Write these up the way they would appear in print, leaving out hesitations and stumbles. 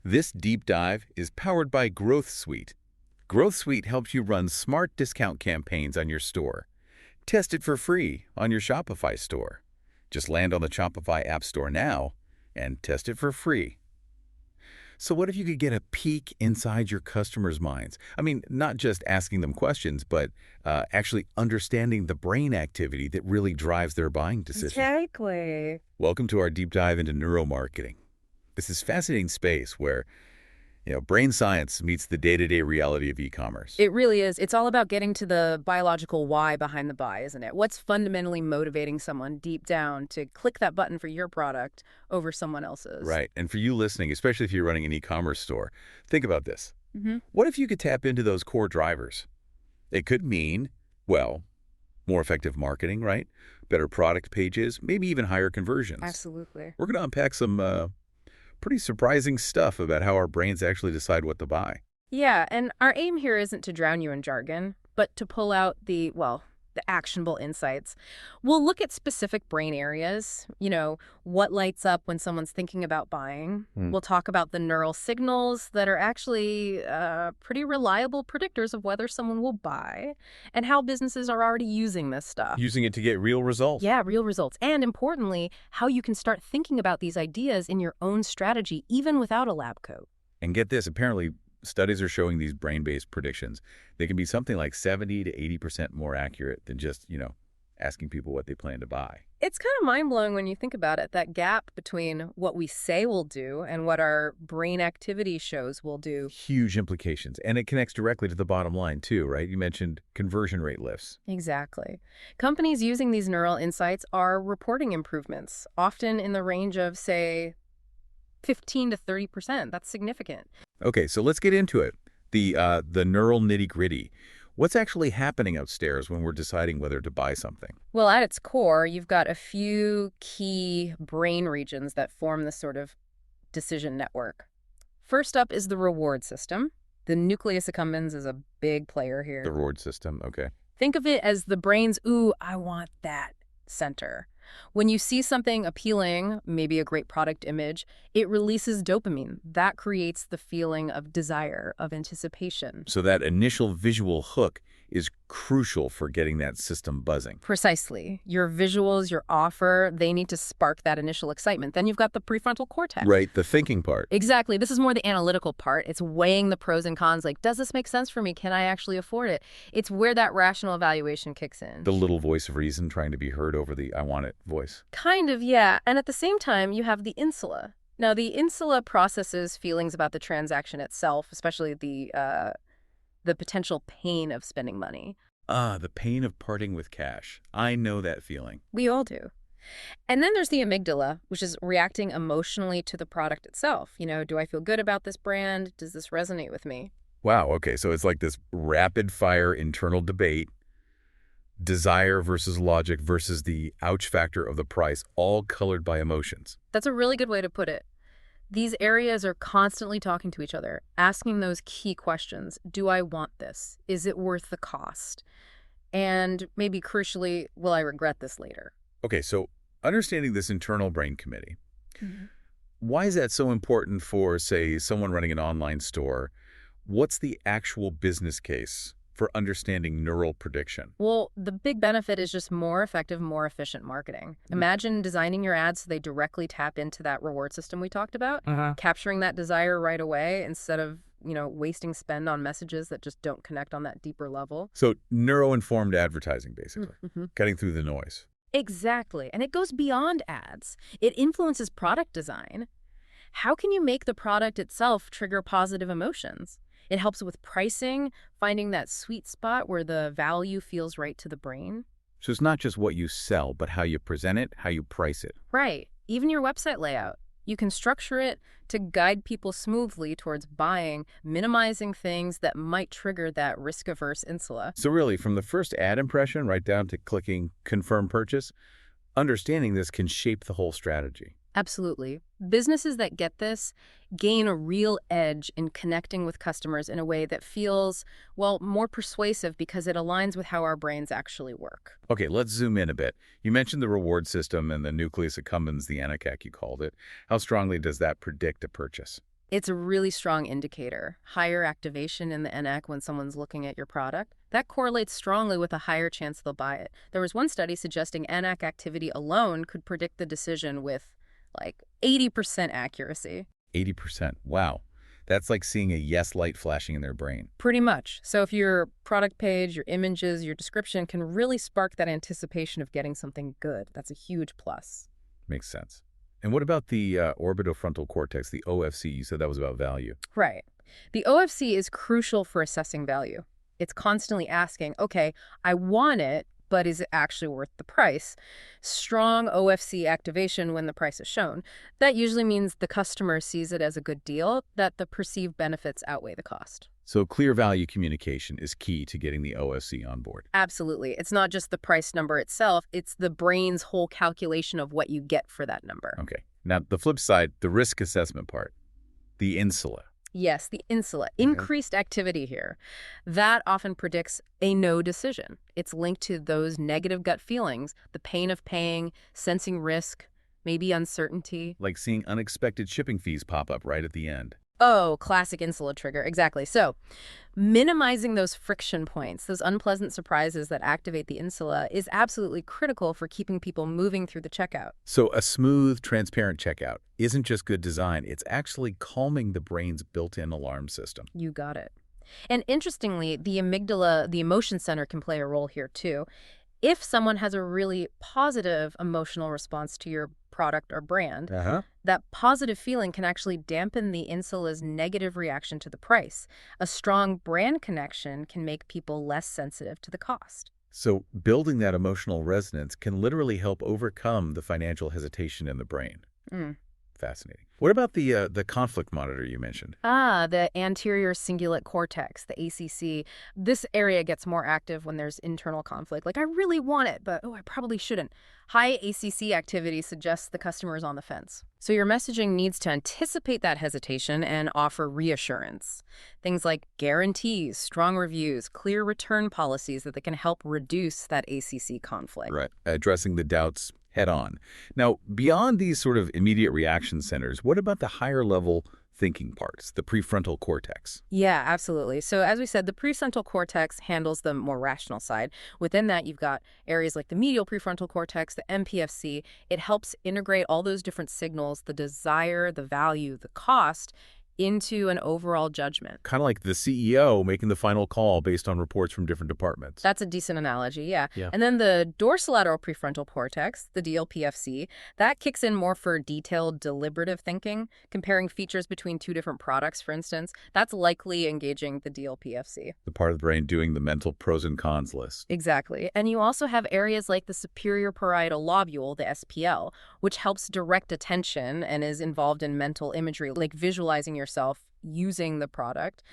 This deep dive is powered by Growth Suite. Growth Suite helps you run smart discount campaigns on your store. Test it for free on your Shopify store. Just land on the Shopify App Store now and test it for free. So what if you could get a peek inside your customers' minds? I mean, not just asking them questions, but actually understanding the brain activity that really drives their buying decisions. Exactly. Welcome to our deep dive into neuromarketing. This is fascinating space where, brain science meets the day-to-day reality of e-commerce. It really is. It's all about getting to the biological why behind the buy, isn't it? What's fundamentally motivating someone deep down to click that button for your product over someone else's? Right. And for you listening, especially if you're running an e-commerce store, think about this. Mm-hmm. What if you could tap into those core drivers? It could mean, well, more effective marketing, right? Better product pages, maybe even higher conversions. Absolutely. We're going to unpack some pretty surprising stuff about how our brains actually decide what to buy. Yeah, and our aim here isn't to drown you in jargon, but to pull out the actionable insights. We'll look at specific brain areas, what lights up when someone's thinking about buying. We'll talk about the neural signals that are actually pretty reliable predictors of whether someone will buy, and how businesses are already using this stuff. Using it to get real results. Yeah, real results. And importantly, how you can start thinking about these ideas in your own strategy, even without a lab coat. And get this, apparently studies are showing these brain-based predictions. They can be something like 70 to 80% more accurate than just, asking people what they plan to buy. It's kind of mind-blowing when you think about it, that gap between what we say we'll do and what our brain activity shows we'll do. Huge implications. And it connects directly to the bottom line, too, right? You mentioned conversion rate lifts. Exactly. Companies using these neural insights are reporting improvements, often in the range of, say, 15 to 30%. That's significant. Okay, so let's get into it. The neural nitty-gritty. What's actually happening upstairs when we're deciding whether to buy something? Well, at its core, you've got a few key brain regions that form this sort of decision network. First up is the reward system. The nucleus accumbens is a big player here. The reward system, okay. Think of it as the brain's, ooh, I want that center. When you see something appealing, maybe a great product image, it releases dopamine. That creates the feeling of desire, of anticipation. So that initial visual hook is crucial for getting that system buzzing. Precisely. Your visuals, your offer, they need to spark that initial excitement. Then you've got the prefrontal cortex. Right, the thinking part. Exactly. This is more the analytical part. It's weighing the pros and cons, like, does this make sense for me? Can I actually afford it? It's where that rational evaluation kicks in. The little voice of reason trying to be heard over the I want it voice. Kind of, yeah. And at the same time, you have the insula. Now, the insula processes feelings about the transaction itself, especially the potential pain of spending money. The pain of parting with cash. I know that feeling. We all do. And then there's the amygdala, which is reacting emotionally to the product itself. Do I feel good about this brand? Does this resonate with me? Wow, okay, so it's like this rapid-fire internal debate, desire versus logic versus the ouch factor of the price, all colored by emotions. That's a really good way to put it. These areas are constantly talking to each other, asking those key questions. Do I want this? Is it worth the cost? And maybe crucially, will I regret this later? Okay, so understanding this internal brain committee, Mm-hmm. why is that so important for, say, someone running an online store? What's the actual business case for understanding neural prediction? Well, the big benefit is just more effective, more efficient marketing. Imagine designing your ads so they directly tap into that reward system we talked about, capturing that desire right away instead of, wasting spend on messages that just don't connect on that deeper level. So neuro-informed advertising, basically, cutting through the noise. Exactly. And it goes beyond ads. It influences product design. How can you make the product itself trigger positive emotions? It helps with pricing, finding that sweet spot where the value feels right to the brain. So it's not just what you sell, but how you present it, how you price it. Right. Even your website layout. You can structure it to guide people smoothly towards buying, minimizing things that might trigger that risk-averse insula. So really, from the first ad impression right down to clicking confirm purchase, understanding this can shape the whole strategy. Absolutely. Businesses that get this gain a real edge in connecting with customers in a way that feels, more persuasive because it aligns with how our brains actually work. Okay, let's zoom in a bit. You mentioned the reward system and the nucleus accumbens, the anacac you called it. How strongly does that predict a purchase? It's a really strong indicator. Higher activation in the NAC when someone's looking at your product, that correlates strongly with a higher chance they'll buy it. There was one study suggesting NAC activity alone could predict the decision with like 80% accuracy. 80%. Wow. That's like seeing a yes light flashing in their brain. Pretty much. So if your product page, your images, your description can really spark that anticipation of getting something good, that's a huge plus. Makes sense. And what about the orbitofrontal cortex, the OFC? You said that was about value. Right. The OFC is crucial for assessing value. It's constantly asking, okay, I want it, but is it actually worth the price? Strong OFC activation when the price is shown. That usually means the customer sees it as a good deal, that the perceived benefits outweigh the cost. So clear value communication is key to getting the OFC on board. Absolutely. It's not just the price number itself, it's the brain's whole calculation of what you get for that number. Okay. Now, the flip side, the risk assessment part, the insula. Yes, the insula. Increased activity here. That often predicts a no decision. It's linked to those negative gut feelings, the pain of paying, sensing risk, maybe uncertainty. Like seeing unexpected shipping fees pop up right at the end. Oh, classic insula trigger. Exactly. So minimizing those friction points, those unpleasant surprises that activate the insula is absolutely critical for keeping people moving through the checkout. So a smooth, transparent checkout isn't just good design. It's actually calming the brain's built-in alarm system. You got it. And interestingly, the amygdala, the emotion center, can play a role here too. If someone has a really positive emotional response to your product or brand, that positive feeling can actually dampen the insula's negative reaction to the price. A strong brand connection can make people less sensitive to the cost. So building that emotional resonance can literally help overcome the financial hesitation in the brain. Fascinating. What about the conflict monitor you mentioned? The anterior cingulate cortex, the ACC. This area gets more active when there's internal conflict. Like, I really want it, but, I probably shouldn't. High ACC activity suggests the customer is on the fence. So your messaging needs to anticipate that hesitation and offer reassurance. Things like guarantees, strong reviews, clear return policies that can help reduce that ACC conflict. Right. Addressing the doubts head on. Now, beyond these sort of immediate reaction centers, what about the higher level thinking parts, the prefrontal cortex? Yeah, absolutely. So as we said, the prefrontal cortex handles the more rational side. Within that, you've got areas like the medial prefrontal cortex, the MPFC. It helps integrate all those different signals, the desire, the value, the cost, into an overall judgment. Kind of like the CEO making the final call based on reports from different departments. That's a decent analogy, yeah. And then the dorsolateral prefrontal cortex, the DLPFC, that kicks in more for detailed, deliberative thinking, comparing features between two different products, for instance. That's likely engaging the DLPFC. The part of the brain doing the mental pros and cons list. Exactly. And you also have areas like the superior parietal lobule, the SPL, which helps direct attention and is involved in mental imagery, like visualizing yourself using the product.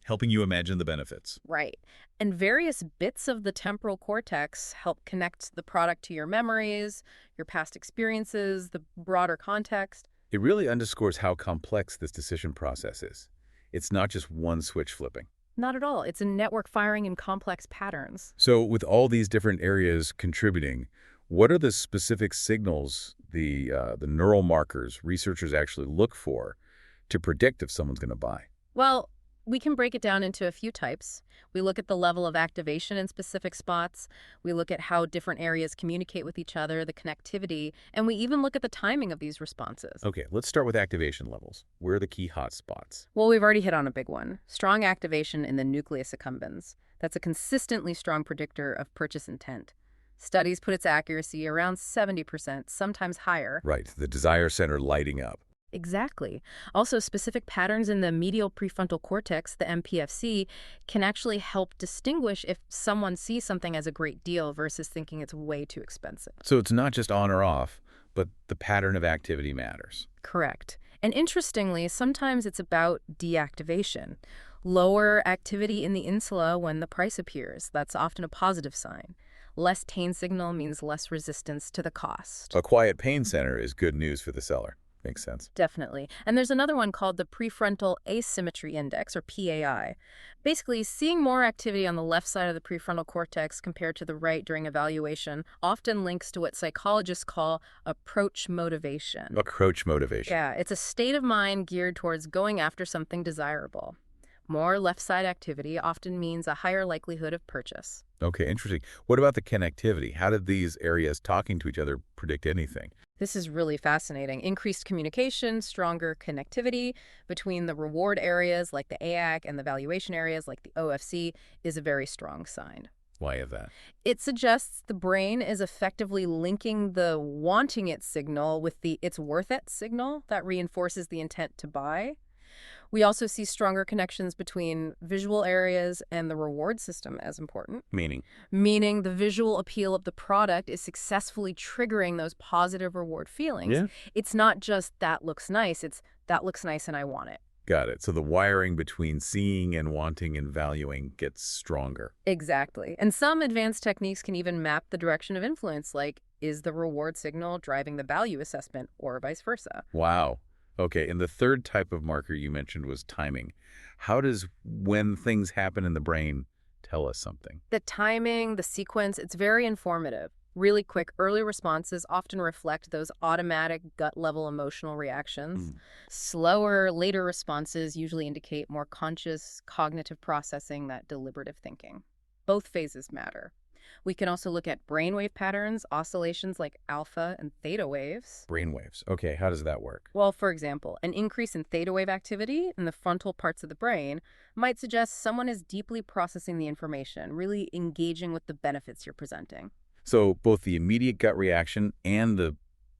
Helping you imagine the benefits. Right. And various bits of the temporal cortex help connect the product to your memories, your past experiences, the broader context. It really underscores how complex this decision process is. It's not just one switch flipping. Not at all. It's a network firing in complex patterns. So with all these different areas contributing, what are the specific signals, the neural markers researchers actually look for to predict if someone's going to buy? Well, we can break it down into a few types. We look at the level of activation in specific spots. We look at how different areas communicate with each other, the connectivity, and we even look at the timing of these responses. Okay, let's start with activation levels. Where are the key hotspots? Well, we've already hit on a big one. Strong activation in the nucleus accumbens. That's a consistently strong predictor of purchase intent. Studies put its accuracy around 70%, sometimes higher. Right, the desire center lighting up. Exactly. Also, specific patterns in the medial prefrontal cortex, the MPFC, can actually help distinguish if someone sees something as a great deal versus thinking it's way too expensive. So it's not just on or off, but the pattern of activity matters. Correct. And interestingly, sometimes it's about deactivation. Lower activity in the insula when the price appears. That's often a positive sign. Less pain signal means less resistance to the cost. A quiet pain center is good news for the seller. Makes sense. Definitely. And there's another one called the prefrontal asymmetry index, or PAI. Basically, seeing more activity on the left side of the prefrontal cortex compared to the right during evaluation often links to what psychologists call approach motivation. Approach motivation. Yeah, it's a state of mind geared towards going after something desirable. More left side activity often means a higher likelihood of purchase. Okay, interesting. What about the connectivity? How did these areas talking to each other predict anything? This is really fascinating. Increased communication, stronger connectivity between the reward areas like the AAC and the valuation areas like the OFC is a very strong sign. Why is that? It suggests the brain is effectively linking the wanting it signal with the it's worth it signal that reinforces the intent to buy. We also see stronger connections between visual areas and the reward system as important, Meaning? meaning the visual appeal of the product is successfully triggering those positive reward feelings. Yeah. It's not just that looks nice, it's that looks nice and I want it. Got it. So the wiring between seeing and wanting and valuing gets stronger. Exactly. And some advanced techniques can even map the direction of influence, like is the reward signal driving the value assessment or vice versa. Wow. Okay, and the third type of marker you mentioned was timing. How does when things happen in the brain tell us something? The timing, the sequence, it's very informative. Really quick, early responses often reflect those automatic gut-level emotional reactions. Slower, later responses usually indicate more conscious cognitive processing, that deliberative thinking. Both phases matter. We can also look at brainwave patterns, oscillations like alpha and theta waves. Brainwaves. Okay, how does that work? Well, for example, an increase in theta wave activity in the frontal parts of the brain might suggest someone is deeply processing the information, really engaging with the benefits you're presenting. So both the immediate gut reaction and the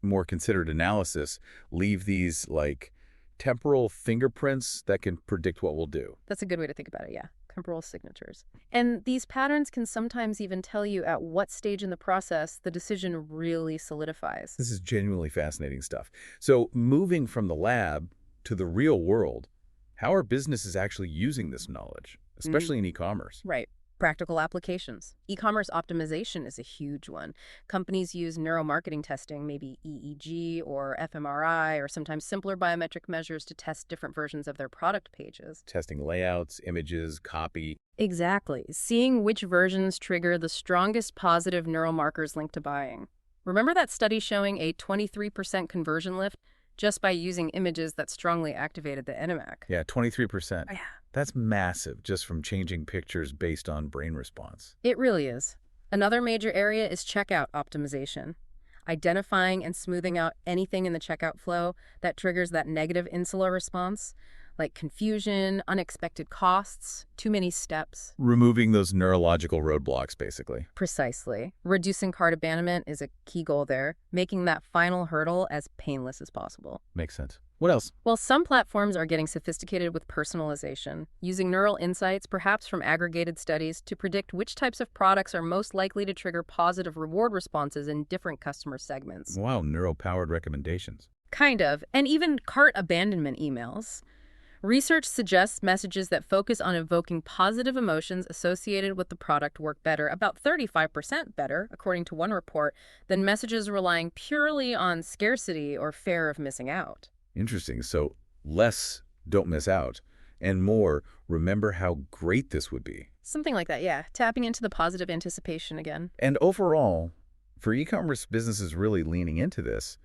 more considered analysis leave these like temporal fingerprints that can predict what we'll do. That's a good way to think about it, yeah. Temporal signatures. And these patterns can sometimes even tell you at what stage in the process the decision really solidifies. This is genuinely fascinating stuff. So moving from the lab to the real world, how are businesses actually using this knowledge, especially in e-commerce? Right. Practical applications. E-commerce optimization is a huge one. Companies use neuromarketing testing, maybe EEG or fMRI, or sometimes simpler biometric measures to test different versions of their product pages. Testing layouts, images, copy. Exactly. Seeing which versions trigger the strongest positive neural markers linked to buying. Remember that study showing a 23% conversion lift just by using images that strongly activated the NMAC? Yeah, 23%. Yeah. That's massive just from changing pictures based on brain response. It really is. Another major area is checkout optimization. Identifying and smoothing out anything in the checkout flow that triggers that negative insular response, like confusion, unexpected costs, too many steps. Removing those neurological roadblocks, basically. Precisely. Reducing cart abandonment is a key goal there, making that final hurdle as painless as possible. Makes sense. What else? Well, some platforms are getting sophisticated with personalization, using neural insights, perhaps from aggregated studies, to predict which types of products are most likely to trigger positive reward responses in different customer segments. Wow, neuro-powered recommendations. Kind of. And even cart abandonment emails. Research suggests messages that focus on evoking positive emotions associated with the product work better, about 35% better, according to one report, than messages relying purely on scarcity or fear of missing out. Interesting. So less don't miss out, and more remember how great this would be. Something like that, yeah. Tapping into the positive anticipation again. And overall, for e-commerce businesses really leaning into this,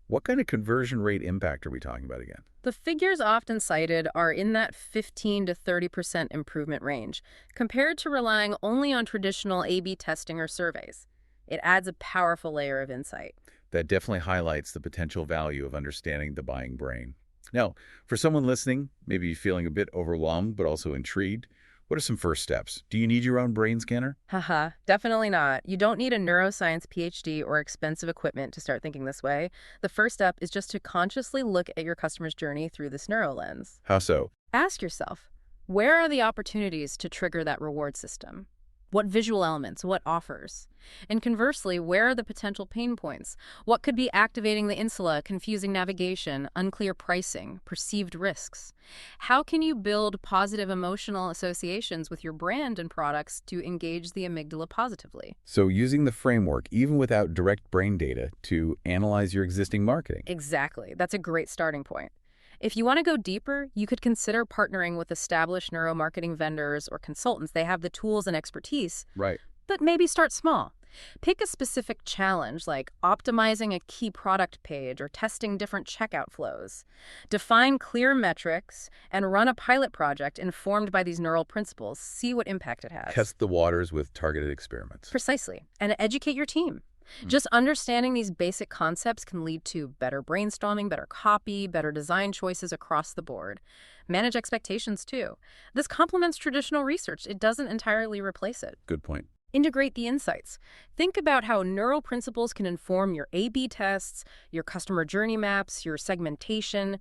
what kind of conversion rate impact are we talking about again? The figures often cited are in that 15 to 30% improvement range, compared to relying only on traditional A/B testing or surveys. It adds a powerful layer of insight. That definitely highlights the potential value of understanding the buying brain. Now, for someone listening, maybe feeling a bit overwhelmed but also intrigued, what are some first steps? Do you need your own brain scanner? Haha, definitely not. You don't need a neuroscience PhD or expensive equipment to start thinking this way. The first step is just to consciously look at your customer's journey through this neuro lens. How so? Ask yourself, where are the opportunities to trigger that reward system? What visual elements? What offers? And conversely, where are the potential pain points? What could be activating the insula, confusing navigation, unclear pricing, perceived risks? How can you build positive emotional associations with your brand and products to engage the amygdala positively? So using the framework, even without direct brain data, to analyze your existing marketing. Exactly. That's a great starting point. If you want to go deeper, you could consider partnering with established neuromarketing vendors or consultants. They have the tools and expertise, Right. but maybe start small. Pick a specific challenge like optimizing a key product page or testing different checkout flows. Define clear metrics and run a pilot project informed by these neural principles. See what impact it has. Test the waters with targeted experiments. Precisely. And educate your team. Mm. Just understanding these basic concepts can lead to better brainstorming, better copy, better design choices across the board. Manage expectations too. This complements traditional research. It doesn't entirely replace it. Good point. Integrate the insights. Think about how neural principles can inform your A/B tests, your customer journey maps, your segmentation.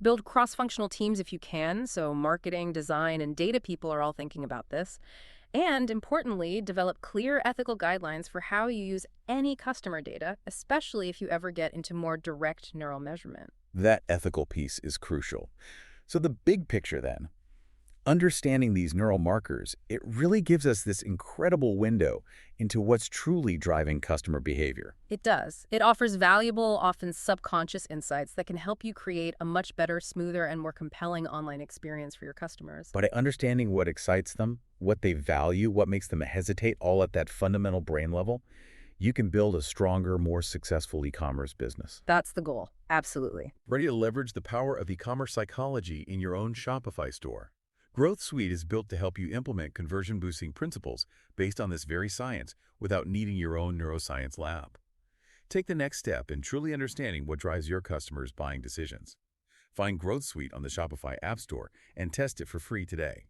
Build cross-functional teams if you can, so marketing, design, and data people are all thinking about this. And importantly, develop clear ethical guidelines for how you use any customer data, especially if you ever get into more direct neural measurement. That ethical piece is crucial. So the big picture then, understanding these neural markers, it really gives us this incredible window into what's truly driving customer behavior. It does. It offers valuable, often subconscious insights that can help you create a much better, smoother, and more compelling online experience for your customers. By understanding what excites them, what they value, what makes them hesitate, all at that fundamental brain level, you can build a stronger, more successful e-commerce business. That's the goal. Absolutely. Ready to leverage the power of e-commerce psychology in your own Shopify store? Growth Suite is built to help you implement conversion-boosting principles based on this very science without needing your own neuroscience lab. Take the next step in truly understanding what drives your customers' buying decisions. Find Growth Suite on the Shopify App Store and test it for free today.